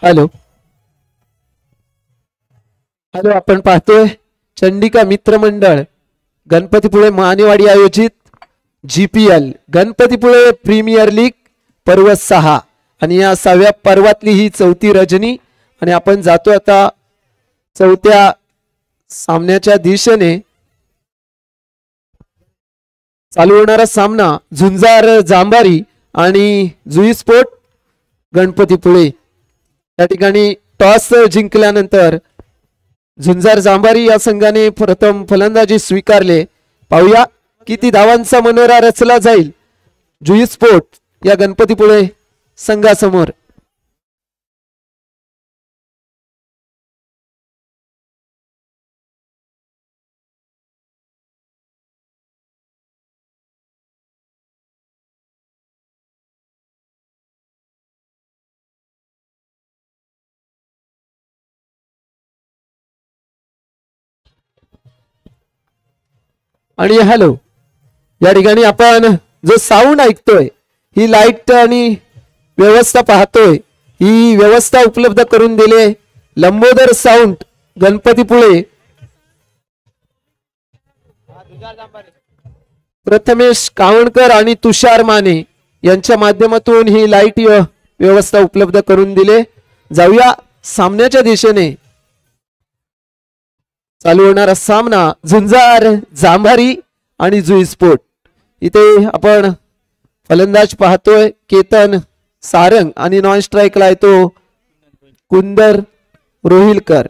Hello hello, आपण पाहतोय चंडिका मित्रमंडळ गणपतीपुळे मानेवाडी आयोजित GPL गणपतीपुळे प्रीमियर लीग पर्व 6 आणि या 6व्या पर्वातली ही 4थी रजनी आणि आपण जातो आता 4थ्या सामन्याच्या दिशेने. चालू होणारा सामना झुंजार जांभारी आणि जुई स्पोर्ट गणपतीपुळे. या ठिकाणी टॉस जिंकल्यानंतर झुंजार जांभारी या संघाने प्रथम फलंदाजी स्वीकारले. पाहूया किती धावांचा मनोरा रचला जाईल जुई स्पोर्ट या गणपतीपुळे संघासमोर. आणि हॅलो, या ठिकाणी आपण जो साऊंड ऐकतोय ही लाईट आणि व्यवस्था पाहतोय, ही व्यवस्था उपलब्ध करून दिले लंबोदर साऊंड गणपतीपुळे. प्रथमेश कावणकर आणि तुषार माने यांच्या माध्यमातून ही लाईट व्यवस्था उपलब्ध करून दिले. जाऊया सामन्याच्या दिशेने. चालू होणारा सामना झुंजार जांभारी आणि जुई स्पोर्ट. इथे आपण फलंदाज पाहतोय केतन सारंग आणि नॉन स्ट्राईकला येतो कुंदर रोहिलकर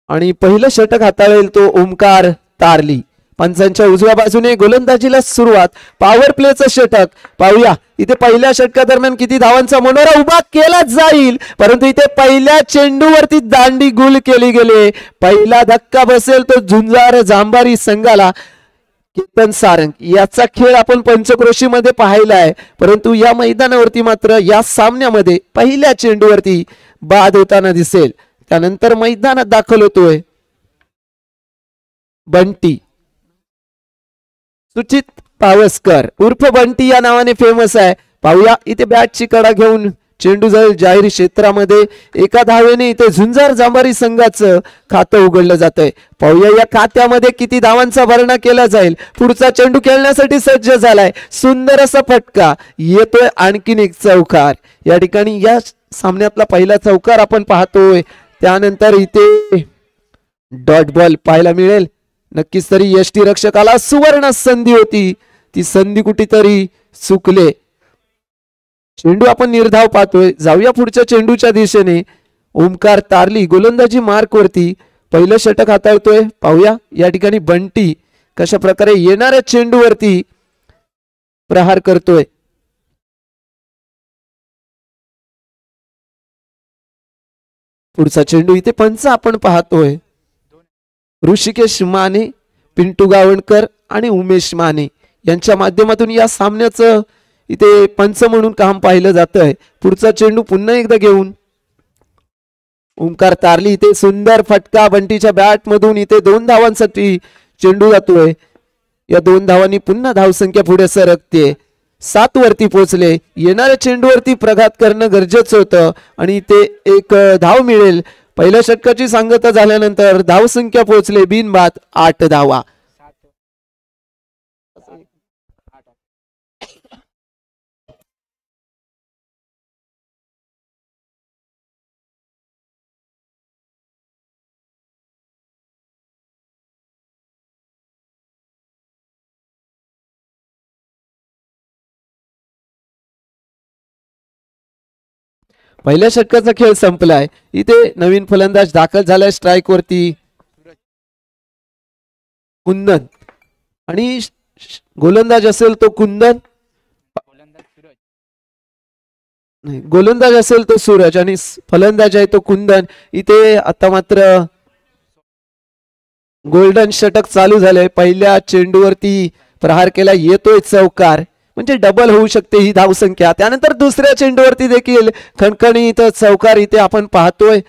आणि पहिलं षटक हाताळेल तो ओमकार तारली. पंचांच्या उजव्या बाजूने गोलंदाजीला सुरुवात. पॉवर प्लेचं षटक पाहूया. इथे पहिल्या षटकादरम्यान किती धावांचा मनोरा उभा केला जाईल, परंतु इथे पहिल्या चेंडूवरती दांडी गुल केली गेली. पहिला धक्का बसेल तो झुंजार जांभारी संघाला. केतन सारंग याचा खेळ आपण पंचक्रोशी मध्ये पाहिलाय, परंतु या मैदानावरती मात्र या सामन्यामध्ये पहिल्या चेंडूवरती बाद होताना दिसेल. त्यानंतर मैदानात दाखल होतोय बंटी सुचित पावसकर उर्फ बंटी या नावाने फेमस आहे. पाहूया इथे बॅटची कडा घेऊन चेंडू जाईल जाहीर क्षेत्रामध्ये. एका धावेने इथे झुंजार जांभारी संघाचं खातं उघडलं जातंय. पाहूया या खात्यामध्ये किती धावांचा भरणा केला जाईल. पुढचा चेंडू खेळण्यासाठी सज्ज झालाय. सुंदर असा फटका येतोय. आणखीन एक चौकार. या ठिकाणी या सामन्यातला पहिला चौकार आपण पाहतोय. त्यानंतर इथे डॉट बॉल पाहायला मिळेल. नक्कीच तरी यष्टी रक्षकाला सुवर्ण संधी होती, ती संधी कुठेतरी चुकले. चेंडू आपण निर्धाव पाहतोय. जाऊया पुढच्या चेंडूच्या दिशेने. ओमकार तारली गोलंदाजी मार्क वरती पहिलं षटक हाताळतोय. पाहूया या ठिकाणी बंटी कशा प्रकारे येणाऱ्या चेंडूवरती प्रहार करतोय. पुढचा चेंडू इथे पंच आपण पाहतोय. ऋषिकेश माने, पिंटू गावणकर आणि उमेश माने यांच्या माध्यमातून या सामन्याचं इथे पंच म्हणून काम पाहिलं जातंय. पुढचा चेंडू पुन्हा एकदा घेऊन ओमकार तारली. इथे सुंदर फटका बंटीच्या बॅट मधून. इथे 2 धावांसाठी चेंडू जातोय. या 2 धावांनी पुन्हा धावसंख्या पुढे सरकते. 7 वरती पोहोचले. येणाऱ्या चेंडूवरती प्रघात करणं गरजेचं होतं आणि इथे एक धाव मिळेल. पहिल्या षटकाची सांगता झाल्यानंतर धावसंख्या पोहोचले बिनबाद 8 धावा. पहिल्या षटकाचा खेळ संपलाय. इथे नवीन फलंदाज दाखल झालाय स्ट्राईक वरती कुंदन आणि गोलंदाज असेल तो कुंदन, गोलंदाज असेल तो सूरज आणि फलंदाज आहे तो कुंदन. इथे आता मात्र गोल्डन षटक चालू झालंय. पहिल्या चेंडूवरती प्रहार केला. येतोय चौकार, म्हणजे डबल होऊ शकते ही धावसंख्या. त्यानंतर दुसऱ्या चेंडूवरती देखील खणखणीत चौकार इथे आपण पाहतोय.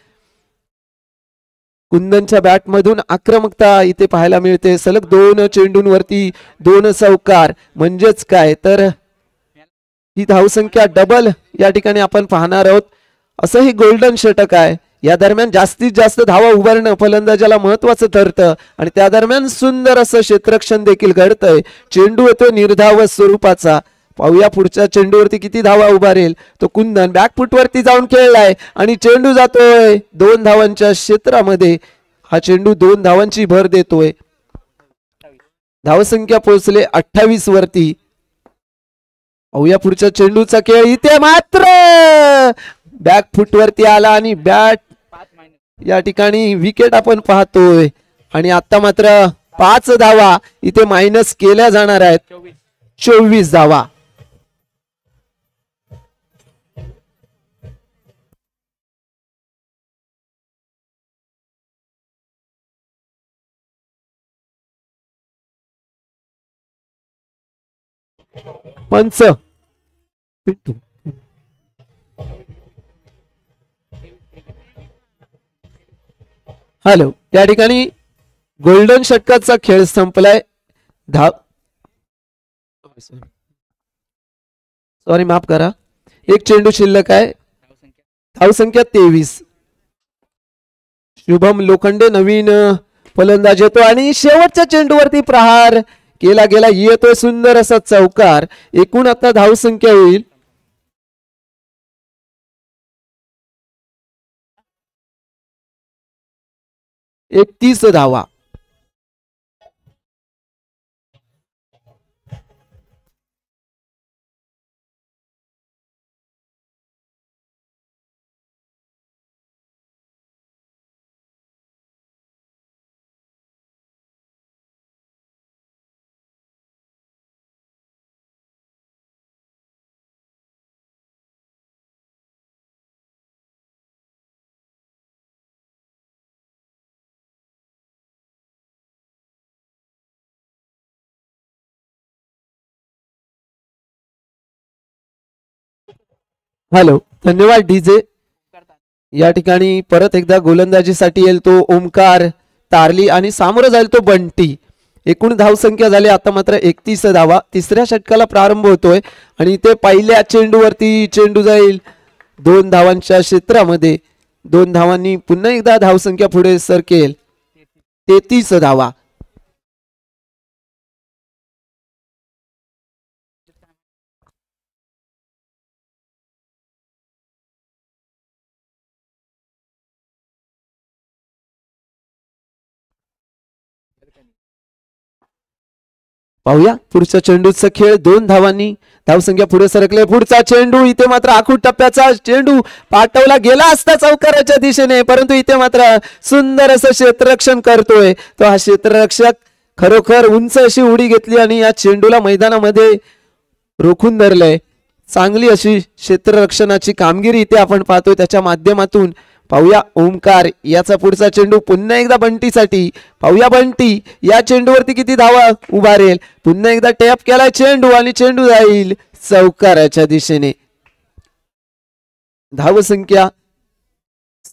कुंदनच्या बॅट मधून आक्रमकता इथे पाहायला मिळते. सलग 2 चेंडूंवरती 2 चौकार. म्हणजेच काय तर ही धावसंख्या डबल या ठिकाणी आपण पाहणार आहोत. असं ही गोल्डन षटक आहे. या दरम्यान जास्तीत जास्त धावा उभारणं फलंदाजाला महत्वाचं ठरतं आणि त्या दरम्यान सुंदर असं क्षेत्ररक्षण देखील घडतंय. चेंडू येतो निर्धाव स्वरूपाचा. पाहूया पुढच्या चेंडूवरती किती धावा उभारेल. तो कुंदन बॅकफुटवरती जाऊन खेळलाय आणि चेंडू जातोय 2 धावांच्या क्षेत्रामध्ये. हा चेंडू 2 धावांची भर देतोय. धावसंख्या पोहोचले 28 वरती. पाहूया पुढच्या चेंडूचा खेळ. इथे मात्र बॅक फुटवरती आला आणि बॅट या ठिकाणी विकेट आपण पाहतोय. आणि आता मात्र 5 धावा इथे मायनस केल्या जाणार आहेत. 24 धावा. पंच हॅलो. या ठिकाणी गोल्डन षटकाचा खेळ संपलाय. सॉरी माफ करा. एक चेंडू शिल्लक आहे. धावसंख्या 23. शुभम लोखंडे नवीन फलंदाज येतो आणि शेवटच्या चेंडूवरती प्रहार केला गेला. येतोय सुंदर असा चौकार. एकूण आता धावसंख्या होईल 31 धावा. हॅलो. धन्यवाद डीजे. या ठिकाणी परत एकदा गोलंदाजीसाठी येईल तो ओमकार तारली आणि सामोरं जाईल तो बंटी. एकूण धावसंख्या झाली आता मात्र 31 धावा. तिसऱ्या षटकाला प्रारंभ होतोय आणि इथे पहिल्या चेंडूवरती चेंडू जाईल 2 धावांच्या क्षेत्रामध्ये. 2 धावांनी पुन्हा एकदा धावसंख्या पुढे सरकेल 33 धावा. पाहूया पुढच्या चेंडूचा खेळ. 2 धावांनी धावसंख्या पुढे सरकले. पुढचा चेंडू इथे मात्र आखूड टप्प्याचा चेंडू पाठवला गेला असता चौकाराच्या दिशेने, परंतु इथे मात्र सुंदर असं क्षेत्ररक्षण करतोय तो हा क्षेत्ररक्षक. खरोखर उंच अशी उडी घेतली आणि या चेंडूला मैदानामध्ये रोखून धरलंय. चांगली अशी क्षेत्ररक्षणाची कामगिरी इथे आपण पाहतोय त्याच्या माध्यमातून. पाहूया ओमकार याचा पुढचा चेंडू पुन्हा एकदा बंटीसाठी. पाहूया बंटी या चेंडूवरती किती धावा उभारेल. पुन्हा एकदा टॅप केलाय चेंडू आणि चेंडू जाईल चौकाराच्या दिशेने. धावसंख्या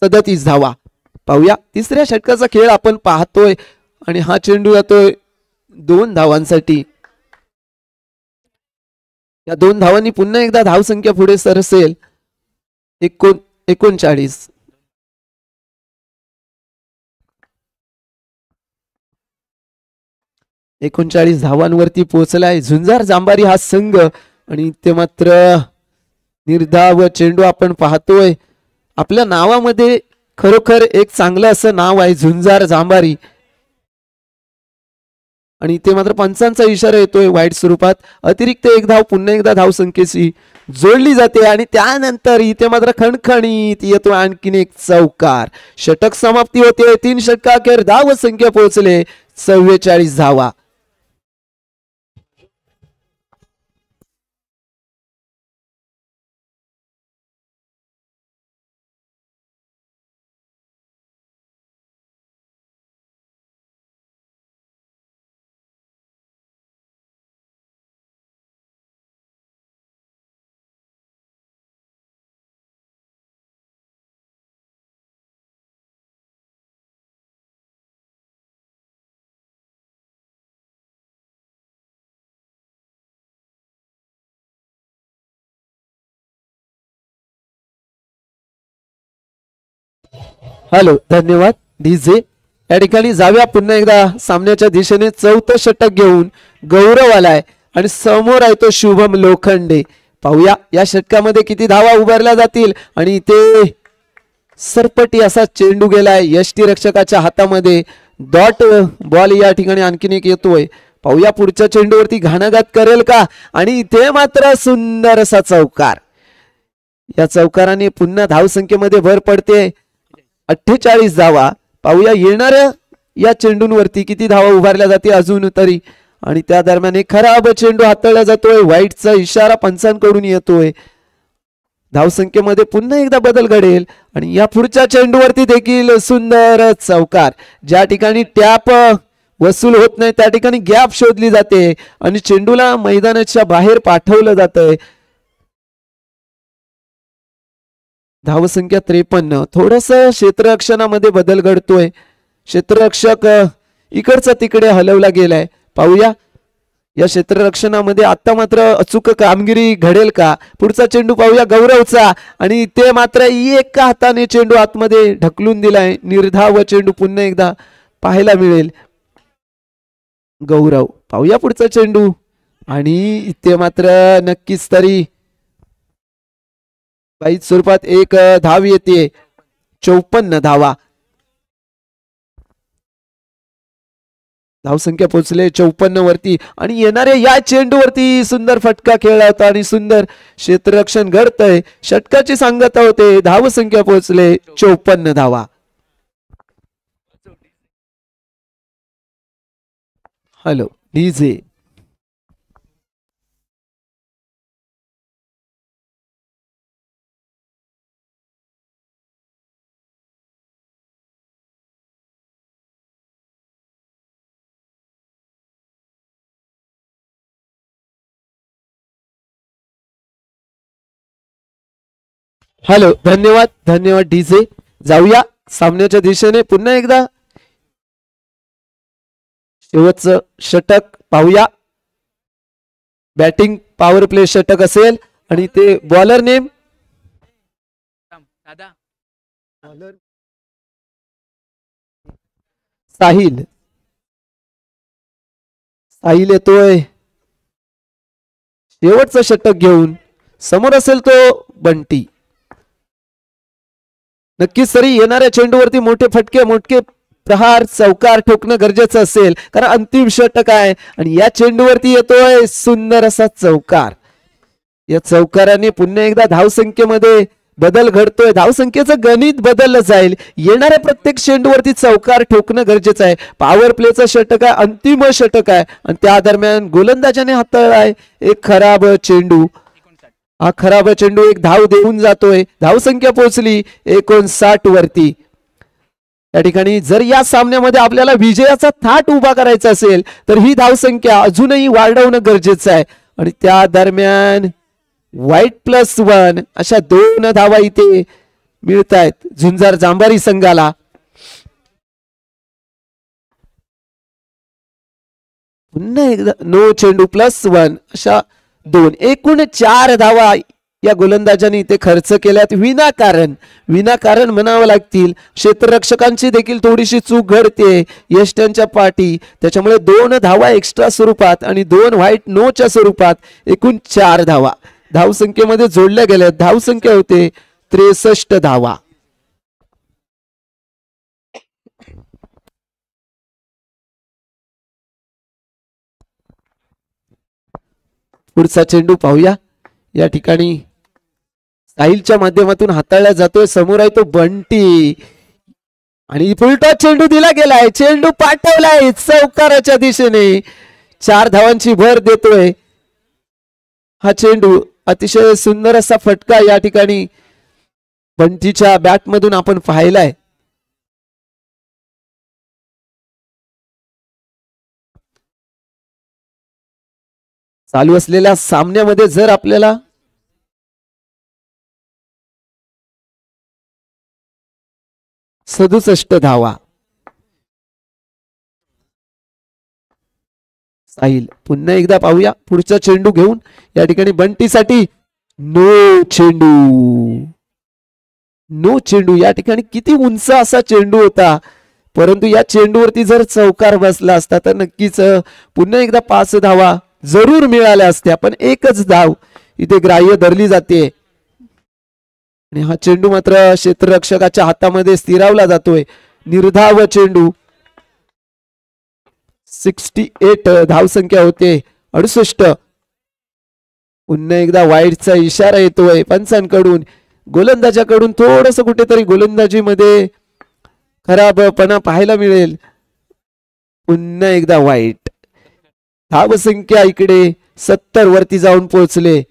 37 धावा. पाहूया तिसऱ्या षटकाचा खेळ आपण पाहतोय आणि हा चेंडू जातोय 2 धावांसाठी. या 2 धावांनी पुन्हा एकदा धावसंख्या पुढे सरसेल 39. धावांवरती पोहोचलाय झुंजार जांभारी हा संघ. आणि ते मात्र निर्धाव चेंडू आपण पाहतोय. आपल्या नावामध्ये खरोखर एक चांगलं असं नाव आहे झुंजार जांभारी. आणि इथे मात्र पंचांचा इशारा येतोय वाईट स्वरूपात. अतिरिक्त 1 धाव पुन्हा एकदा धावसंख्येची जोडली जाते आणि त्यानंतर इथे मात्र खणखणीत येतो आणखीन एक चौकार. षटक समाप्ती होते. 3 षटकाखेर धावसंख्या पोहोचले 44 धावा. हॅलो, धन्यवाद डीजे. या ठिकाणी जाऊया पुन्हा एकदा सामन्याच्या दिशेने. चौथं षटक घेऊन गौरव आलाय आणि समोर आहे तो शुभम लोखंडे. पाहूया या षटकामध्ये किती धावा उभारल्या जातील. आणि ते सरपटी असा चेंडू गेलाय यष्टी रक्षकाच्या हातामध्ये. डॉट बॉल या ठिकाणी आणखीन एक येतोय. पाहूया पुढच्या चेंडूवरती घाणाघात करेल का. आणि इथे मात्र सुंदर असा चौकार. या चौकाराने पुन्हा धावसंख्येमध्ये भर पडते. 48 धावा. पाहूया येणाऱ्या या चेंडूंवरती किती धावा उभारल्या जाते अजून तरी. आणि त्या दरम्यान एक खराब चेंडू हाताळला जातोय. व्हाईटचा इशारा पंचांकडून येतोय. धावसंख्येमध्ये पुन्हा एकदा बदल घडेल. आणि या पुढच्या चेंडूवरती देखील सुंदर चौकार. ज्या ठिकाणी टॅप वसूल होत नाही त्या ठिकाणी गॅप शोधली जाते आणि चेंडूला मैदानाच्या बाहेर पाठवलं जातंय. धावसंख्या 53. थोडस क्षेत्ररक्षणामध्ये बदल घडतोय. क्षेत्ररक्षक इकडचा तिकडे हलवला गेलाय. पाहूया या क्षेत्ररक्षणामध्ये आता मात्र अचूक कामगिरी घडेल का. पुढचा चेंडू पाहूया गौरवचा. आणि ते मात्र एका हाताने चेंडू आतमध्ये ढकलून दिलाय. निर्धाव चेंडू पुन्हा एकदा पाहायला मिळेल. गौरव. पाहूया पुढचा चेंडू. आणि इथे मात्र नक्कीच तरी वाईट स्वरूपात एक धाव येते. 54 धावा. धावसंख्या पोहोचले 54 वरती. आणि येणाऱ्या या चेंडूवरती सुंदर फटका खेळला होता आणि सुंदर क्षेत्ररक्षण घडतंय. षटकाची सांगता होते. धावसंख्या पोहोचले 54 धावा. Hello DJ. हॅलो, धन्यवाद धन्यवाद डीजे. जाऊया सामन्याच्या दिशेने पुन्हा एकदा. शेवटचं षटक पाहूया. बॅटिंग पॉवर प्ले षटक असेल. आणि ते बॉलर नेम साहिल. साहिल येतोय शेवटचं षटक घेऊन. समोर असेल तो बंटी. नक्कीच तरी येणाऱ्या चेंडूवरती मोठे फटके मोठे प्रहार चौकार ठोकणं गरजेचं असेल कारण अंतिम षटक आहे. आणि या चेंडूवरती येतोय सुंदर असा चौकार. या चौकाराने पुन्हा एकदा धावसंख्येमध्ये बदल घडतोय. धावसंख्येचं गणित बदललं जाईल. येणाऱ्या प्रत्येक चेंडूवरती चौकार ठोकणं गरजेचं आहे. पॉवर प्लेचं षटक आहे. अंतिम षटक आहे. आणि त्या दरम्यान गोलंदाजाने हाताळलाय एक खराब चेंडू. हा खराब चेंडू एक धाव देऊन जातोय. धावसंख्या पोहोचली 59 वरती. या ठिकाणी जर या सामन्यामध्ये आपल्याला विजयाचा थाट उभा करायचा असेल तर ही धावसंख्या अजूनही वाढवणं गरजेचं आहे. आणि त्या दरम्यान व्हाईट +1 अशा 2 धावा इथे मिळत आहेत झुंजार जांभारी संघाला. पुन्हा एकदा नो चेंडू +1 अशा 2 एकूण 4 धावा या गोलंदाजांनी इथे खर्च केल्यात विनाकारण म्हणावं लागतील. क्षेत्ररक्षकांची देखील थोडीशी चूक घडते यष्ट्यांच्या पाठी. त्याच्यामुळे 2 धावा एक्स्ट्रा स्वरूपात आणि 2 व्हाईट नोच्या स्वरूपात एकूण 4 धावा धावसंख्येमध्ये जोडल्या गेल्या. धावसंख्या होते 63 धावा. पुढचा चेंडू पाहूया. या ठिकाणी साहिलच्या माध्यमातून हाताळला जातोय. समोर आहे तो बंटी आणि पुलटा चेंडू दिला गेलाय. चेंडू पाठवलाय चौकाराच्या दिशेने. 4 धावांची भर देतोय हा चेंडू. अतिशय सुंदर असा फटका या ठिकाणी बंटीच्या बॅट मधून आपण पाहिलाय. चालू असलेल्या सामन्यामध्ये जर आपल्याला सदुसष्ट धावा. साहिल पुन्हा एकदा पाहूया पुढचा चेंडू घेऊन. या ठिकाणी बंटीसाठी नो चेंडू. नो चेंडू. या ठिकाणी किती उंच असा चेंडू होता, परंतु या चेंडूवरती जर चौकार बसला असता तर नक्कीच पुन्हा एकदा 5 धावा जरूर मिळाल्या असत्या, पण एकच धाव इथे ग्राह्य धरली जाते आणि हा चेंडू मात्र क्षेत्ररक्षकाच्या हातामध्ये स्थिरावला जातोय. निर्धाव चेंडू. 68 धावसंख्या होते. 68. पुन्हा एकदा वाईडचा इशारा येतोय पंचांकडून. गोलंदाजाकडून थोडस कुठेतरी गोलंदाजीमध्ये खराबपणा पाहायला मिळेल. पुन्हा एकदा वाईट. धावसंख्या इकडे 70 वरती जाऊन पोहोचले.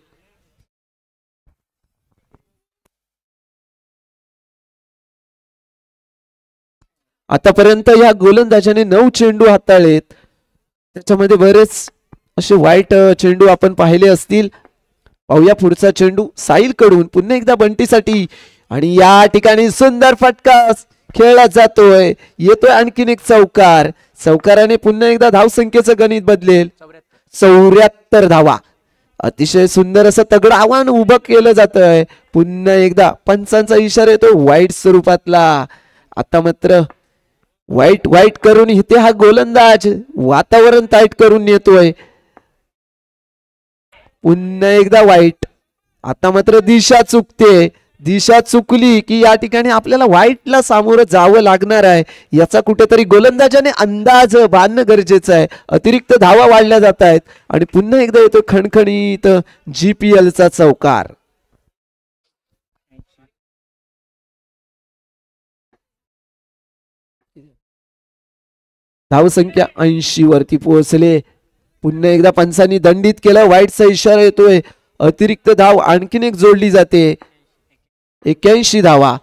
आतापर्यंत या गोलंदाजाने 9 चेंडू हाताळलेत, त्याच्यामध्ये बरेच असे वाईट चेंडू आपण पाहिले असतील. पाहूया पुढचा चेंडू साहिल कडून पुन्हा एकदा बंटीसाठी आणि या ठिकाणी सुंदर फटका खेळला जातोय. येतोय आणखीन एक चौकार. चौकाराने पुन्हा एकदा धावसंख्येचं गणित बदलेल. 74 धावा. अतिशय सुंदर असं तगडं आव्हान उभं केलं जातंय. पुन्हा एकदा पंचांचा इशारा येतो वाईट स्वरूपातला. आता मात्र वाईट वाईट करून इथे हा गोलंदाज वातावरण टाईट करून येतोय. पुन्हा एकदा वाईट. आता मात्र दिशा चुकते. दिशा चुकली की या ठिकाणी आपल्याला वाईटला सामोरं जावं लागणार आहे, याचा कुठेतरी गोलंदाजाने अंदाज बांधणं गरजेचं आहे. अतिरिक्त धावा वाढल्या जात आहेत आणि पुन्हा एकदा येतो खणखणीत GPL चा चौकार. धावसंख्या 80 वरती पोहोचले. पुन्हा एकदा पंचांनी दंडित केलं. वाईटचा इशारा येतोय. अतिरिक्त धाव आणखीन एक जोडली जाते. 81 धावा.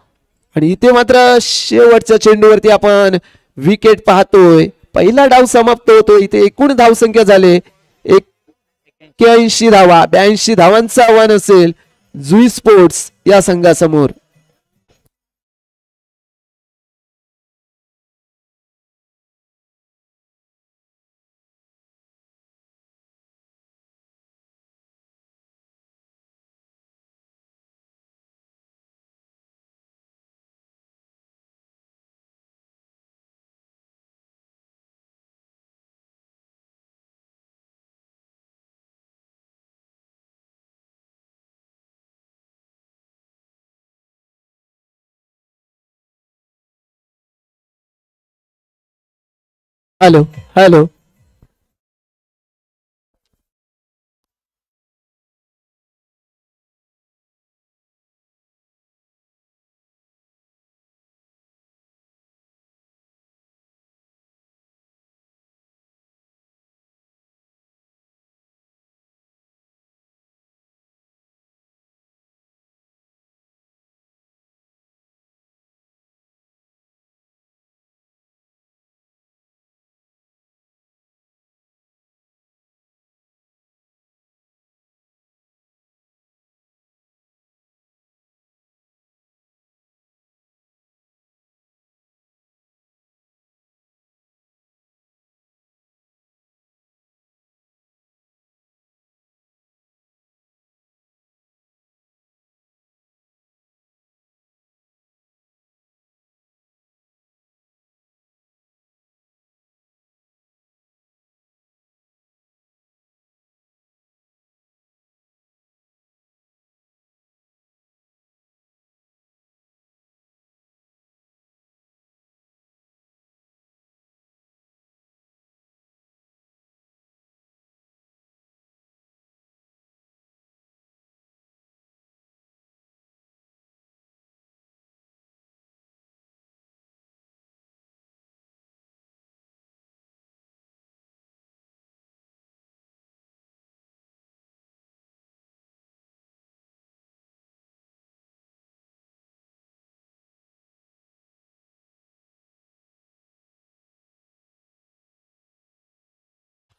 आणि इथे मात्र शेवटच्या चेंडूवरती आपण विकेट पाहतोय. पहिला डाव समाप्त होतो. इथे एकूण धावसंख्या झाले 81 धावा. 82 धावांचं आव्हान असेल जुई स्पोर्ट्स या संघासमोर. Hello hello.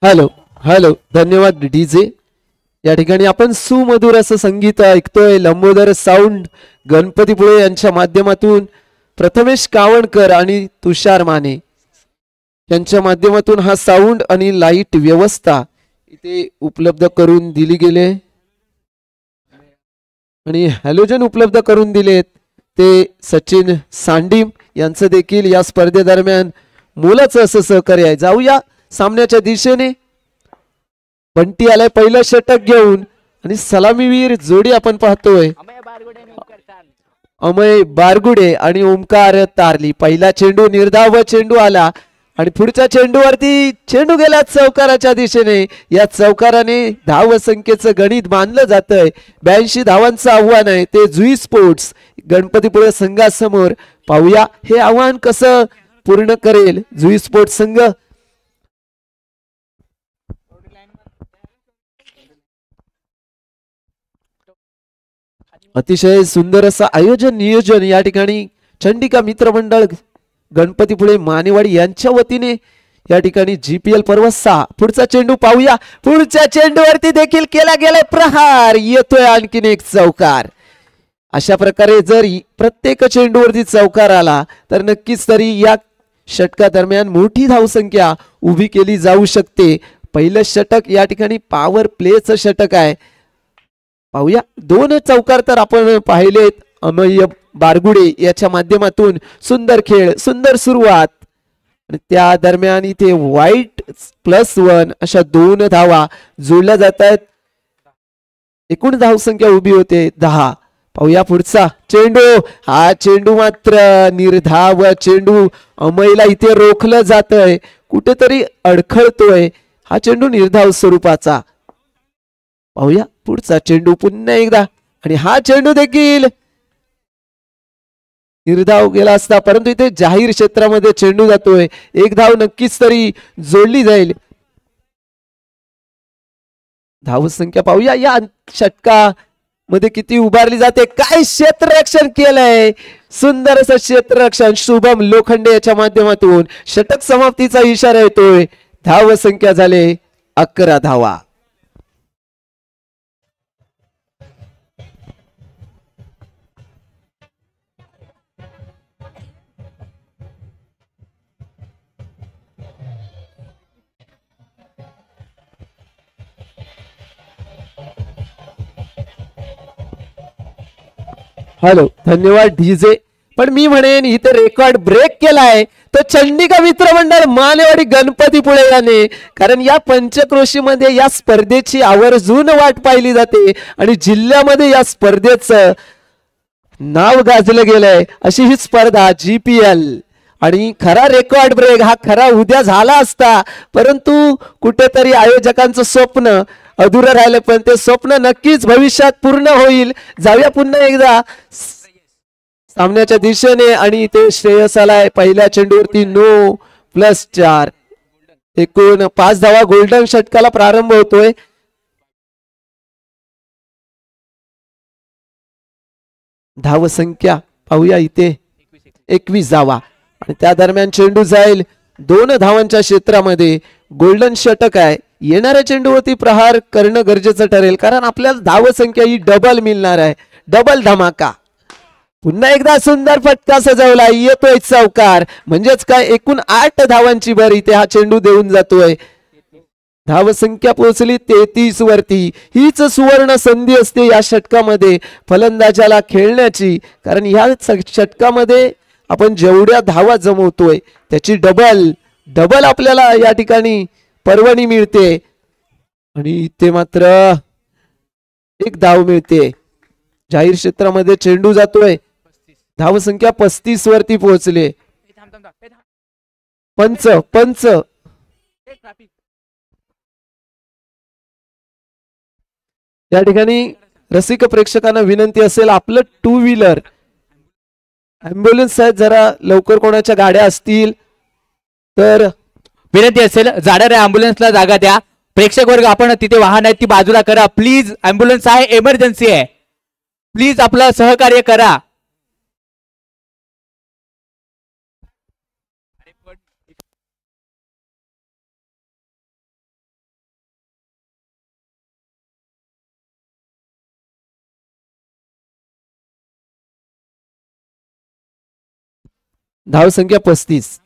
Hello hello. धन्यवाद डीजे. या ठिकाणी आपण सुमधुर असं संगीत ऐकतोय. लंबोदर साऊंड गणपतीपुळे यांच्या माध्यमातून प्रथमेश कावणकर आणि तुषार माने यांच्या माध्यमातून हा साऊंड आणि लाईट व्यवस्था इथे उपलब्ध करून दिली गेले आणि हॅलोजन उपलब्ध करून दिलेत. ते सचिन सांडीम यांचं देखील या स्पर्धेदरम्यान मोलाचं असं सहकार्य आहे. जाऊया सामन्याच्या दिशेने. बंटी आलाय पहिलं षटक घेऊन आणि सलामीवीर जोडी आपण पाहतोय अमय बारगुडे आणि ओमकार तारली. पहिला चेंडू निर्धाव चेंडू आला आणि पुढच्या चेंडूवरती चेंडू गेला चौकाराच्या दिशेने. या चौकाराने धाव संख्येचं गणित मानलं जातंय. 82 धावांचं आव्हान आहे ते जुई स्पोर्ट्स गणपतीपुळे संघासमोर. पाहूया हे आव्हान कसं पूर्ण करेल जुई स्पोर्ट्स संघ. अतिशय सुंदर असं आयोजन नियोजन या ठिकाणी चंडिका मित्रमंडळ गणपतीपुळे मानेवाडी यांच्या वतीने या ठिकाणी GPL पर्व 6. पुढचा चेंडू पाहूया. पुढच्या चेंडूवरती देखील केला गेलाय प्रहार. येतोय आणखीन एक चौकार. अशा प्रकारे जर प्रत्येक चेंडूवरती चौकार आला तर नक्कीच तरी या षटका दरम्यान मोठी धावसंख्या उभी केली जाऊ शकते. पहिलं षटक या ठिकाणी पॉवर प्लेचं षटक आहे. पाहूया 2 चौकार तर आपण पाहिलेत. अमय बारगुडे याच्या माध्यमातून सुंदर खेळ सुंदर सुरुवात आणि त्या दरम्यान इथे वाईट +1 अशा 2 धावा जोडल्या जात आहेत. एकूण धावसंख्या उभी होते 10. पाहूया पुढचा चेंडू. हा चेंडू मात्र निर्धाव चेंडू. अमयला इथे रोखलं जातंय कुठेतरी अडखळतोय. हा चेंडू निर्धाव स्वरूपाचा. पाहूया पुढचा चेंडू पुन्हा एकदा आणि हा चेंडू देखील निर्धाव गेला असता परंतु इथे जाहीर क्षेत्रामध्ये चेंडू जातोय. एक धाव नक्कीच तरी जोडली जाईल. धावसंख्या पाहूया या षटका मध्ये किती उभारली जाते. काय क्षेत्ररक्षण केलंय. सुंदर असं क्षेत्ररक्षण शुभम लोखंडे याच्या माध्यमातून. षटक समाप्तीचा इशारा येतोय. धावसंख्या झाले 11 धावा. हॅलो धन्यवाद डीजे. पण मी म्हणेन इथे रेकॉर्ड ब्रेक केलाय तो चंडिका मित्रमंडळ मानेवाडी गणपतीपुळे याने. कारण या पंचक्रोशीमध्ये या स्पर्धेची आवर्जून वाट पाहिली जाते आणि जिल्ह्यामध्ये या स्पर्धेचं नाव गाजलं गेलंय अशी ही स्पर्धा GPL. आणि खरा रेकॉर्ड ब्रेक हा खरा उद्या झाला असता परंतु कुठेतरी आयोजकांचं स्वप्न अधुरं राहिलं. पण ते स्वप्न नक्कीच भविष्यात पूर्ण होईल. जाऊया पुन्हा एकदा सामन्याच्या दिशेने आणि इथे श्रेयस आलाय. पहिल्या चेंडूवरती 9 + 4 एकूण 5 धावा. गोल्डन षटकाला प्रारंभ होतोय. धावसंख्या पाहूया इथे 21 धावा आणि त्या दरम्यान चेंडू जाईल 2 धावांच्या क्षेत्रामध्ये. गोल्डन षटक आहे. येणाऱ्या चेंडूवरती प्रहार करणं गरजेचं ठरेल कारण आपल्याला धावसंख्या ही डबल मिळणार आहे. डबल धमाका. पुन्हा एकदा सुंदर फटका सजवला. येतोय चौकार. म्हणजेच काय एकूण 8 धावांची भर इथे हा चेंडू देऊन जातोय. धावसंख्या पोहोचली 33 वरती. हीच सुवर्ण संधी असते या षटकामध्ये फलंदाजाला खेळण्याची. कारण या षटकामध्ये आपण जेवढ्या धावा जमवतोय त्याची डबल आपल्याला या ठिकाणी पर्वणी मिळते. आणि इथे मात्र 1 धाव मिळते. जाहीर क्षेत्रामध्ये चेंडू जातोय. धावसंख्या 35 वरती पोहोचले. पंच या ठिकाणी रसिक प्रेक्षकांना विनंती असेल आपलं 2 व्हीलर ॲम्ब्युलन्स आहेत जरा लवकर कोणाच्या गाड्या असतील तर विनंती असेल जाणाऱ्या ॲम्ब्युलन्सला जागा द्या. प्रेक्षक वर्ग आपण तिथे वाहन आहेत ती बाजूला करा प्लीज. ॲम्ब्युलन्स आहे इमर्जन्सी आहे. प्लीज आपलं सहकार्य करा. धावसंख्या 35.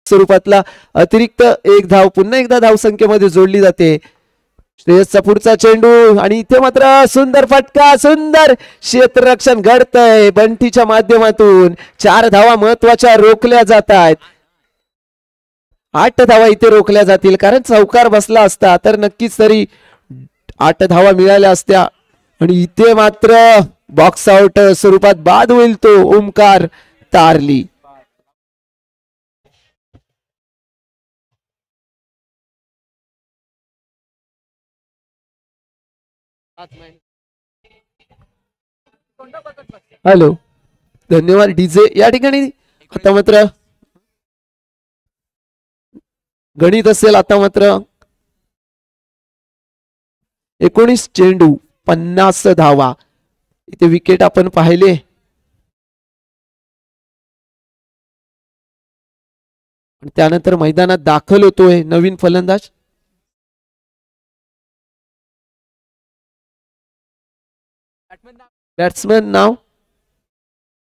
स्वरूपातला अतिरिक्त एक धाव पुन्हा एकदा धावसंख्येमध्ये जोडली जाते. श्रेयसचा पुढचा चेंडू आणि इथे मात्र सुंदर फटका, सुंदर क्षेत्ररक्षण घडतंय बंटीच्या माध्यमातून. 4 धावा महत्वाच्या रोखल्या जात आहेत. 8 धावा इथे रोखल्या जातील कारण चौकार बसला असता तर नक्कीच तरी 8 धावा मिळाल्या असत्या. आणि इथे मात्र बॉक्स आउट स्वरूपात बाद होईल तो ओमकार तारली. हॅलो, धन्यवाद डीजे. या ठिकाणी आता मात्र गणित असेल. आता मात्र 19 चेंडू 50 धावा. इथे विकेट आपण पाहिले. त्यानंतर मैदानात दाखल होतोय नवीन फलंदाज. बॅट्समन नाव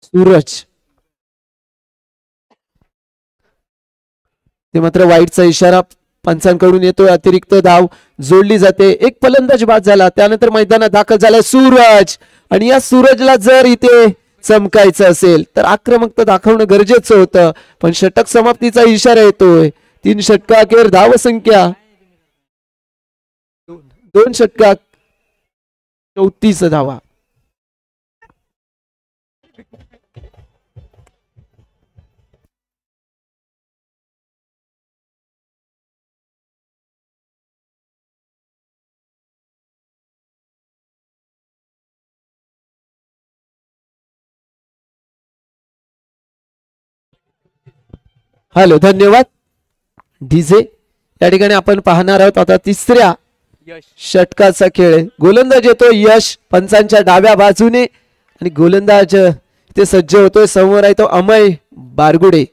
सूरज. ते मात्र वाईटचा इशारा पंचांकडून येतोय. अतिरिक्त धाव जोडली जाते. एक फलंदाज बाद झाला. त्यानंतर मैदानात दाखल झालाय सूरज. आणि या सूरजला जर इथे चमकायचं असेल तर आक्रमकता दाखवणं गरजेचं होतं. पण षटक समाप्तीचा इशारा येतोय. 3 षटकाखेर धाव संख्या 2 षटकात 34 धावा. हॅलो, धन्यवाद डीजे. या ठिकाणी आपण पाहणार आहोत आता तिसऱ्या षटकाचा खेळ. गोलंदाज येतो यश पंचांच्या डाव्या बाजूने आणि गोलंदाज ते सज्ज होतोय. समोर आहे तो अमय बारगुडे.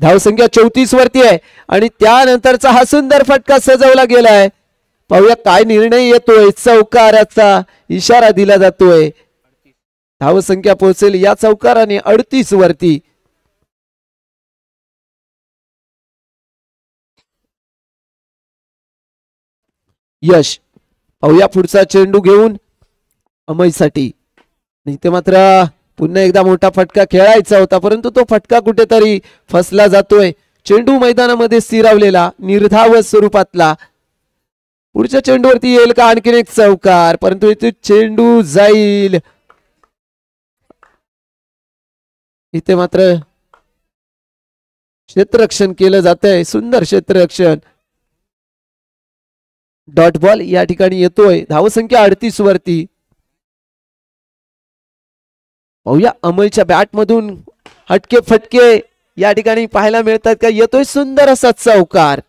धावसंख्या 34 वरती आहे आणि त्यानंतरचा हा सुंदर फटका सजवला गेलाय. पाहूया काय निर्णय येतोय. चौकाराचा इशारा दिला जातोय. धावसंख्या पोहोचेल या चौकाराने 38 वरती. यश पाहूया पुढचा चेंडू घेऊन अमयसाठी. इथे मात्र पुन्हा एकदा मोठा फटका खेळायचा होता परंतु तो फटका कुठेतरी फसला जातोय. चेंडू मैदानामध्ये स्थिरावलेला निर्धाव स्वरूपातला. पुढच्या चेंडूवरती येईल का आणखीन एक चौकार परंतु इथे चेंडू जाईल. इथे मात्र क्षेत्ररक्षण केलं जात आहे. सुंदर क्षेत्ररक्षण. डॉट बॉल या ठिकाणी येतोय. धावसंख्या 38 वरती. पाहूया अमयच्या बॅट मधून हटके फटके या ठिकाणी पाहायला मिळतात का. येतोय सुंदर असा चौकार.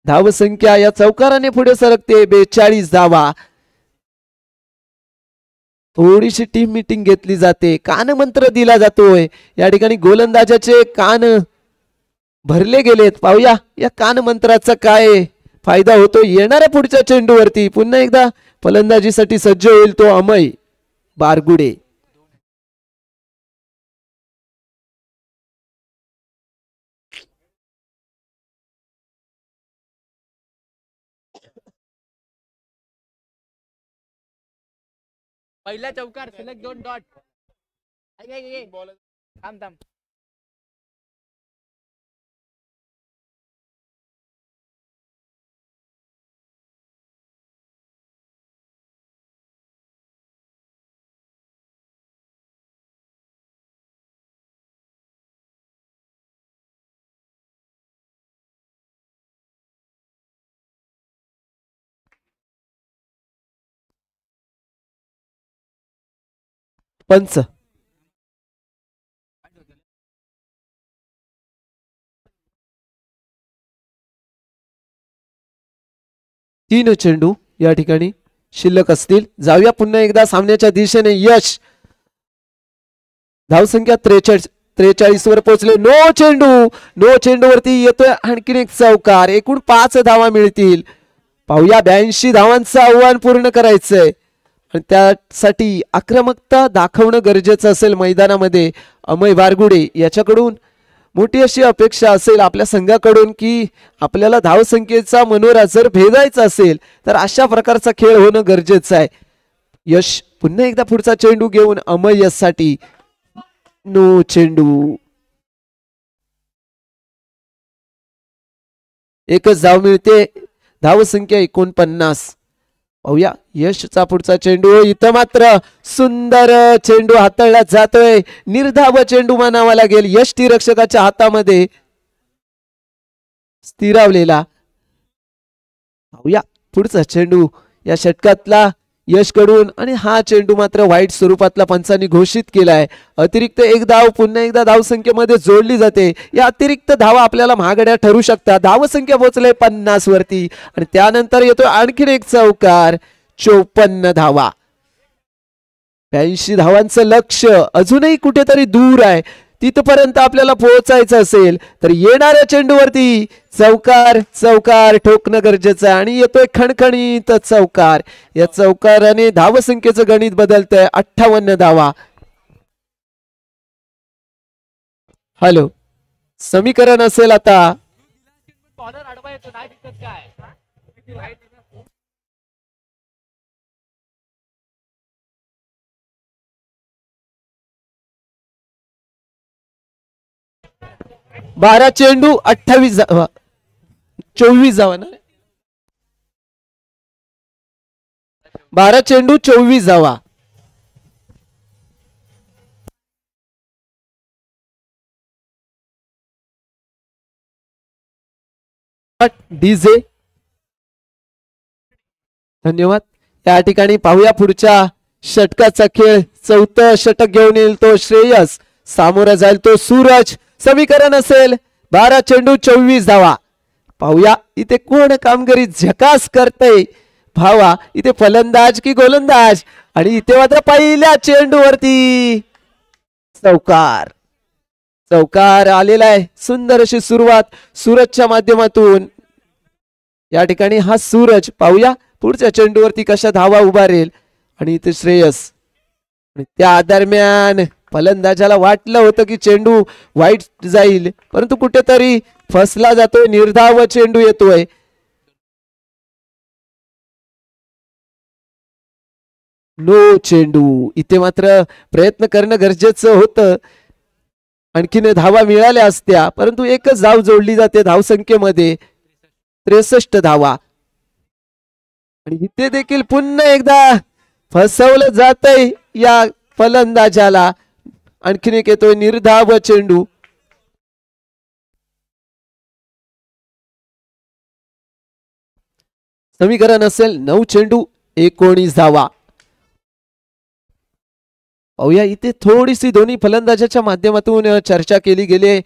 धावसंख्या या चौकाराने पुढे सरकते 42 धावा. थोडीशी टीम मीटिंग घेतली जाते. कान मंत्र दिला जातोय. या ठिकाणी गोलंदाजाचे कान भरले गेलेत. पाहूया या कान मंत्राचा काय फायदा होतो. येणाऱ्या पुढच्या चेंडूवरती पुन्हा एकदा फलंदाजीसाठी सज्ज होईल तो अमय बारगुडे. पहिला चौकार सलग 2 डॉट. थांब थांब. पंच 3 चेंडू या ठिकाणी शिल्लक असतील. जाऊया पुन्हा एकदा सामन्याच्या दिशेने. यश धावसंख्या 43 वर पोहोचले. नो चेंडू वरती येतोय आणखीन एक चौकार. एकूण 5 धावा मिळतील. पाहूया 82 धावांचं आव्हान पूर्ण करायचंय आणि त्यासाठी आक्रमकता दाखवणं गरजेचं असेल मैदानामध्ये. अमय बारगुडे याच्याकडून मोठी अशी अपेक्षा असेल आपल्या संघाकडून की आपल्याला धावसंख्येचा मनोरा जर भेदायचा असेल तर अशा प्रकारचा खेळ होणं गरजेचं आहे. यश पुन्हा एकदा पुढचा चेंडू घेऊन अमय यश साठी. नो चेंडू. एकच धाव मिळते. धावसंख्या 49. पाहूया यशचा पुढचा चेंडू. इथं मात्र सुंदर चेंडू हाताळला जातोय. निर्धाव चेंडू मानावा लागेल. यष्टी रक्षकाच्या हातामध्ये स्थिरावलेला. पाहूया पुढचा चेंडू या षटकातला यशकडून आणि हा चेंडू मात्र वाईट स्वरूपातला पंचांनी घोषित केलाय. अतिरिक्त एक धाव पुन्हा एकदा धावसंख्येमध्ये जोडली जाते. या अतिरिक्त धावा आपल्याला महागड्या ठरू शकतात. धावसंख्या पोहोचले 50 वरती आणि त्यानंतर येतो आणखीन एक चौकार. 54 धावा. 82 धावांचं लक्ष्य अजूनही कुठेतरी दूर आहे. तिथपर्यंत आपल्याला पोहोचायचं असेल तर येणाऱ्या चेंडूवरती चौकार चौकार ठोकणं गरजेचं आहे आणि येतोय खणखणीत चौकार. या चौकाराने धावसंख्येचं गणित बदलतंय. 58 धावा. हॅलो समीकरण असेल आता 12 चेंडू 28 धावा. 24 धावा ना. 12 चेंडू 24 धावा. डीजे धन्यवाद. या ठिकाणी पाहूया पुढच्या षटकाचा खेळ. चौथं षटक घेऊन येईल तो श्रेयस. सामोरा जाईल तो सूरज. समीकरण असेल 12 चेंडू 24 धावा. पाहूया इथे कोण कामगिरी झकास करतय. भावा इथे फलंदाज की गोलंदाज. आणि इथे मात्र पहिल्या चेंडूवरती चौकार. चौकार आलेला आहे. सुंदर अशी सुरुवात सूरजच्या माध्यमातून. या ठिकाणी हा सूरज. पाहूया पुढच्या चेंडूवरती कशा धावा उभारेल. आणि इथे श्रेयस. आणि त्या दरम्यान फलंदाजाला वाटलं होतं की चेंडू वाईट जाईल परंतु कुठेतरी फसला जातोय. निर्धाव चेंडू येतोय. नो चेंडू. इथे मात्र प्रयत्न करणं गरजेचं होतं. आणखीन धावा मिळाल्या असत्या परंतु एकच धाव जोडली जाते धावसंख्येमध्ये. 63 धावा. आणि इथे देखील पुन्हा एकदा फसवलं जातंय या फलंदाजाला. आणखीन एक येतोय निर्धाव चेंडू. समीकरण असेल 9 चेंडू 19 धावा. पाहूया इथे थोडीशी दोन्ही फलंदाजाच्या माध्यमातून चर्चा केली गेली.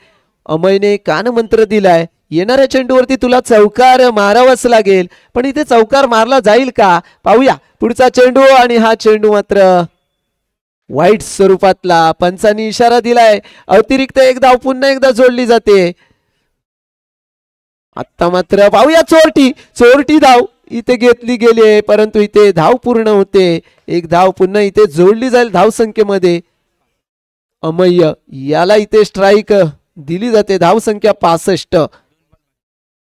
अमयने कानमंत्र दिलाय. येणाऱ्या चेंडूवरती तुला चौकार मारावाच लागेल. पण इथे चौकार मारला जाईल का. पाहूया पुढचा चेंडू. आणि हा चेंडू मात्र वाईट स्वरूपातला. पंचांनी इशारा दिलाय. अतिरिक्त एक धाव पुन्हा एकदा जोडली जाते. आता मात्र पाहूया चोरटी. चोरटी धाव इथे घेतली गेली परंतु इथे धाव पूर्ण होते. एक धाव पुन्हा इथे जोडली जाईल धावसंख्येमध्ये. अमय याला इथे स्ट्राईक दिली जाते. धावसंख्या 65.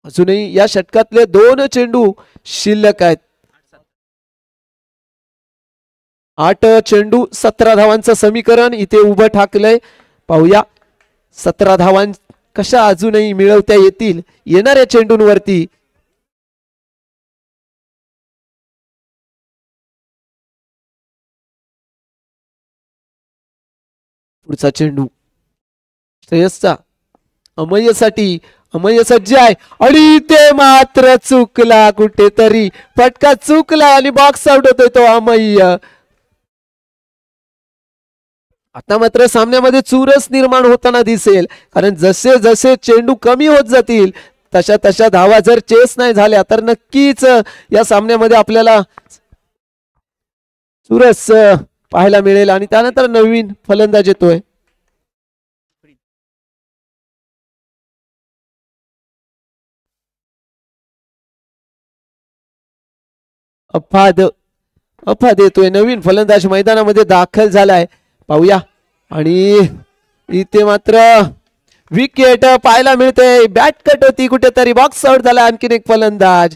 अजूनही या षटकातले 2 चेंडू शिल्लक आहेत. 8 चेंडू 17 धावांचं समीकरण इथे उभं ठाकलंय. पाहूया 17 धावां कशा अजूनही मिळवता येतील येणाऱ्या चेंडूंवरती. पुढचा चेंडू श्रेयसचा. अमयसाठी. अमय सज्ज आहे आणि ते मात्र चुकला. कुठेतरी फटका चुकला आणि बॉक्स आउट होतोय तो अमय. आता मात्र सामन्यामध्ये चुरस निर्माण होताना दिसेल कारण जसे जसे चेंडू कमी होत जातील तशा तशा धावा जर चेस नाही झाल्या तर नक्कीच या सामन्यामध्ये आपल्याला चुरस पाहायला मिळेल. आणि त्यानंतर नवीन फलंदाज येतोय. अफाद येतोय. नवीन फलंदाज मैदानामध्ये दाखल झालाय. पाहूया. आणि इथे मात्र विकेट पाहायला मिळते. बॅट कट होती कुठेतरी, बॉक्स आउट झाला आणखीन एक फलंदाज.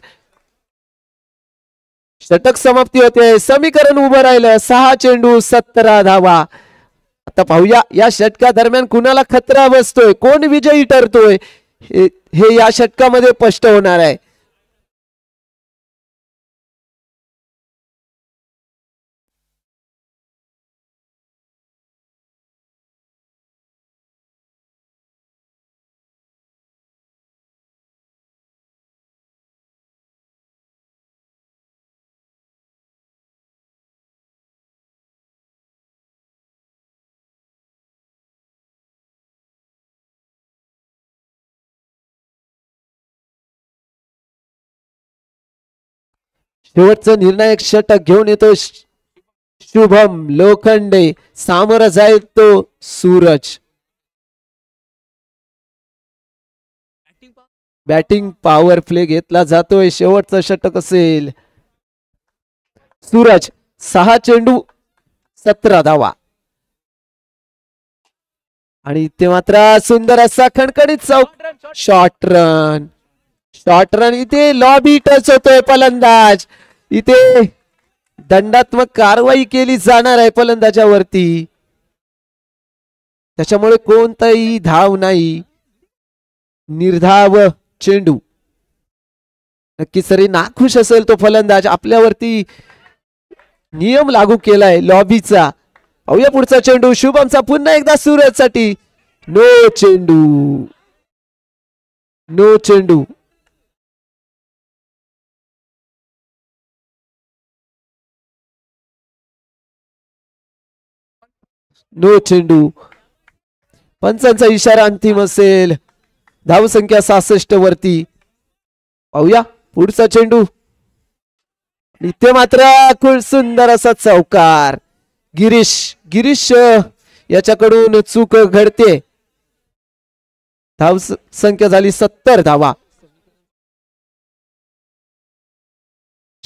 षटक समाप्ती होते. समीकरण उभं राहिलं 6 चेंडू 17 धावा. आता पाहूया या षटका दरम्यान कुणाला खतरा बसतोय, कोण विजयी ठरतोय हे या षटकामध्ये स्पष्ट होणार आहे. शेवटचं निर्णायक षटक घेऊन येतो शुभम लोखंडे. सामोरा जाईल तो सूरज. बॅटिंग पॉवर प्ले घेतला जातोय. शेवटचं षटक असेल. सूरज 6 चेंडू 17 धावा. आणि इथे मात्र सुंदर असा खणखणीत चौक. शॉर्ट रन इथे लॉबी टच होतोय फलंदाज. इथे दंडात्मक कारवाई केली जाणार आहे फलंदाजावरती. त्याच्यामुळे कोणताही धाव नाही. निर्धाव चेंडू. नक्कीच तरी नाखुश असेल तो फलंदाज. आपल्यावरती नियम लागू केलाय लॉबीचा. पाहूया पुढचा चेंडू शुभमचा पुन्हा एकदा सूरजसाठी. नो चेंडू. पंचांचा इशारा अंतिम असेल. धावसंख्या 66 वरती. पाहूया पुढचा चेंडू. इथे मात्र खूप सुंदर असा चौकार. गिरीश याच्याकडून चूक घडते. धाव संख्या झाली 70 धावा.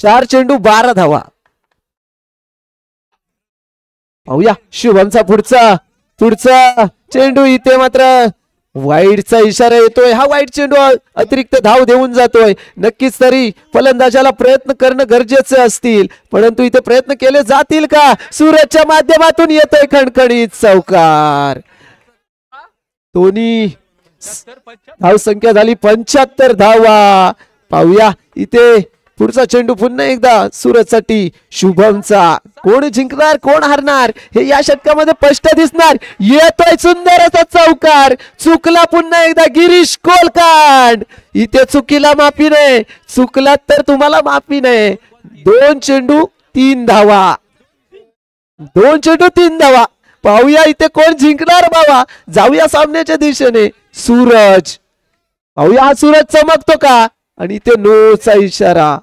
4 चेंडू 12 धावा. पाहूया शुभमचा पुढचा चेंडू. इथे मात्र वाईडचा इशारा येतोय. हा वाईड चेंडू अतिरिक्त धाव देऊन जातोय. नक्कीच तरी फलंदाजाला प्रयत्न करणं गरजेचे असतील, परंतु इथे प्रयत्न केले जातील का? सूरजच्या माध्यमातून येतोय खणखणीत चौकार. दोन्ही धाव संख्या झाली 75 धावा. पाहूया इथे पुढचा चेंडू पुन्हा एकदा सूरजसाठी. शुभमचा. कोण जिंकणार कोण हारणार हे या षटकामध्ये स्पष्ट दिसणार. येतोय सुंदर असा चौकार. चुकला पुन्हा एकदा गिरीश कोलकांड. इथे चुकीला माफी नाही. चुकला तर तुम्हाला माफी नाही. 2 चेंडू 3 धावा. 2 चेंडू 3 धावा. पाहूया इथे कोण जिंकणार बाबा. जाऊया सामन्याच्या दिशेने. सूरज. पाहूया हा सूरज चमकतो का. आणि इथे नोचा इशारा.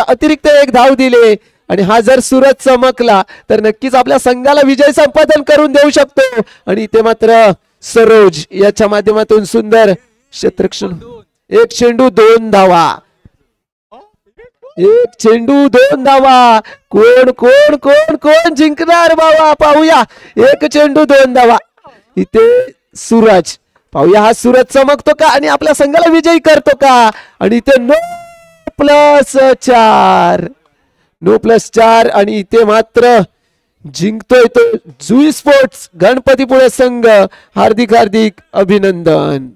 अतिरिक्त 1 धाव दिले. आणि हा जर सूरज चमकला तर नक्कीच आपल्या संघाला विजय संपादन करून देऊ शकतो. आणि इथे मात्र सरोज याच्या माध्यमातून सुंदर क्षेत्ररक्षण. 1 चेंडू 2 धावा. 1 चेंडू 2 धावा. कोण जिंकणार बाबा. पाहूया 1 चेंडू 2 धावा. इथे सूरज. पाहूया हा सूरज चमकतो का आणि आपल्या संघाला विजयी करतो का. आणि इथे +4 आणि इथे मात्र जिंकतोय तो जुई स्पोर्ट्स गणपतीपुळे संघ. हार्दिक अभिनंदन.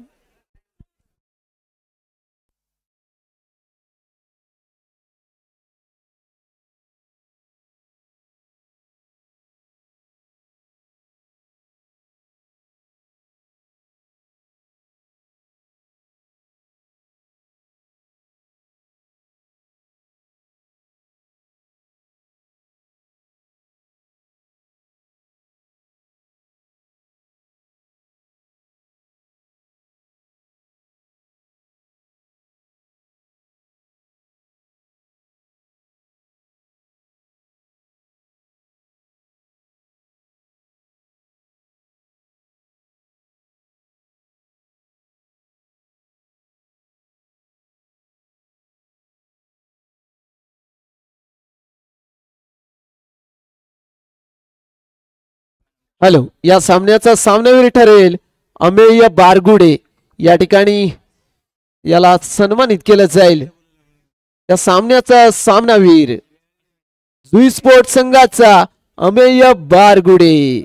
हॅलो, या सामन्याचा सामनावीर ठरेल अमेय बारगुडे. या ठिकाणी याला सन्मानित केलं जाईल. या सामन्याचा सामनावीर जुई स्पोर्ट संघाचा अमेय बारगुडे.